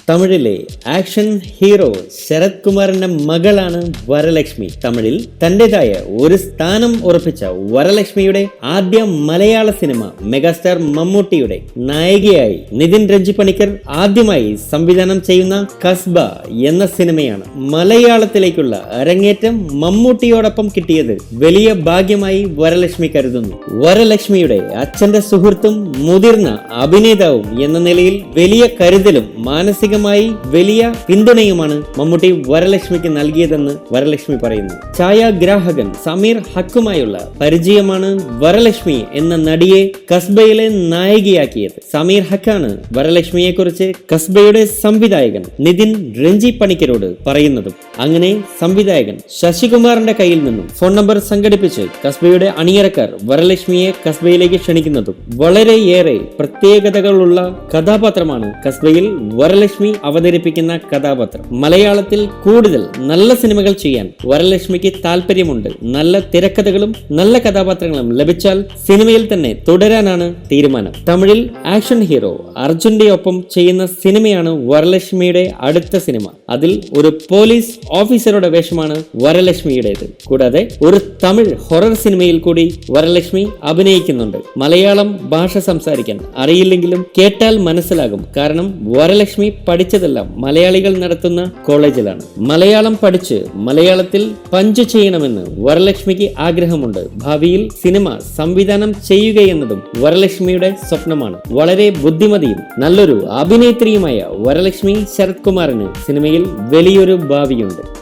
തമിഴിലെ action hero Sarath കുമാറിന്റെ മകളാണ് വരലക്ഷ്മി. തമിഴിൽ തന്റേതായ ഒരു സ്ഥാനം ഉറപ്പിച്ച വരലക്ഷ്മിയുടെ ആദ്യ മലയാള സിനിമ മെഗാസ്റ്റാർ മമ്മൂട്ടിയുടെ നായികയായി നിതിൻ രഞ്ജി പണിക്കർ ആദ്യമായി സംവിധാനം ചെയ്യുന്ന കസ്ബ എന്ന സിനിമയാണ്. മലയാളത്തിലേക്കുള്ള അരങ്ങേറ്റം മമ്മൂട്ടിയോടൊപ്പം കിട്ടിയത് വലിയ ഭാഗ്യമായി വരലക്ഷ്മി കരുതുന്നു. വരലക്ഷ്മിയുടെ അച്ഛന്റെ സുഹൃത്തും മുതിർന്ന അഭിനേതാവും എന്ന നിലയിൽ വലിയ കരുതലും മാനസികമായി വലിയ പിന്തുണയുമാണ് മമ്മൂട്ടി വരലക്ഷ്മിക്ക് നൽകിയതെന്ന് വരലക്ഷ്മി പറയുന്നു. ഛായാഗ്രാഹകൻ സമീർ ഹക്കുമായുള്ള പരിചയമാണ് വരലക്ഷ്മി എന്ന നടിയെ കസ്ബയിലെ നായികയാക്കിയത്. സമീർ ഹക്കാണ് വരലക്ഷ്മിയെ കുറിച്ച് കസ്ബയുടെ സംവിധായകൻ നിതിൻ രഞ്ജി പണിക്കരോട് പറയുന്നതും. അങ്ങനെ സംവിധായകൻ ശശികുമാറിന്റെ കയ്യിൽ നിന്നും ഫോൺ നമ്പർ സംഘടിപ്പിച്ച് കസ്ബയുടെ അണിയറക്കാർ വരലക്ഷ്മിയെ കസ്ബയിലേക്ക് ക്ഷണിക്കുന്നതും. വളരെയേറെ പ്രത്യേകതകളുള്ള കഥാപാത്രമാണ് കസ്ബയിൽ വരലക്ഷ്മി അവതരിപ്പിക്കുന്ന കഥാപാത്രം. മലയാളത്തിൽ കൂടുതൽ നല്ല സിനിമകൾ ചെയ്യാൻ വരലക്ഷ്മിക്ക് താല്പര്യമുണ്ട്. നല്ല തിരക്കഥകളും നല്ല കഥാപാത്രങ്ങളും ലഭിച്ചാൽ സിനിമയിൽ തന്നെ തുടരാനാണ് തീരുമാനം. തമിഴിൽ ആക്ഷൻ ഹീറോ അർജുന്റെ ഒപ്പം ചെയ്യുന്ന സിനിമയാണ് വരലക്ഷ്മിയുടെ അടുത്ത സിനിമ. അതിൽ ഒരു പോലീസ് ഓഫീസറുടെ വേഷമാണ് വരലക്ഷ്മിയുടേത്. കൂടാതെ ഒരു തമിഴ് ഹൊറർ സിനിമയിൽ കൂടി വരലക്ഷ്മി അഭിനയിക്കുന്നുണ്ട്. മലയാളം ഭാഷ സംസാരിക്കാൻ അറിയില്ലെങ്കിലും കേട്ടാൽ മനസ്സിലാകും. കാരണം വരലക്ഷ്മി പഠിച്ചതെല്ലാം മലയാളികൾ നടത്തുന്ന കോളേജിലാണ്. മലയാളം പഠിച്ച് മലയാളത്തിൽ പഞ്ച് ചെയ്യണമെന്ന് വരലക്ഷ്മിക്ക് ആഗ്രഹമുണ്ട്. ഭാവിയിൽ സിനിമ സംവിധാനം ചെയ്യുകയെന്നതും വരലക്ഷ്മിയുടെ സ്വപ്നമാണ്. വളരെ ബുദ്ധിമതിയും നല്ലൊരു അഭിനേത്രിയുമായ വരലക്ഷ്മി ശരത് കുമാറിന് സിനിമയിൽ വലിയൊരു ഭാവിയുണ്ട്.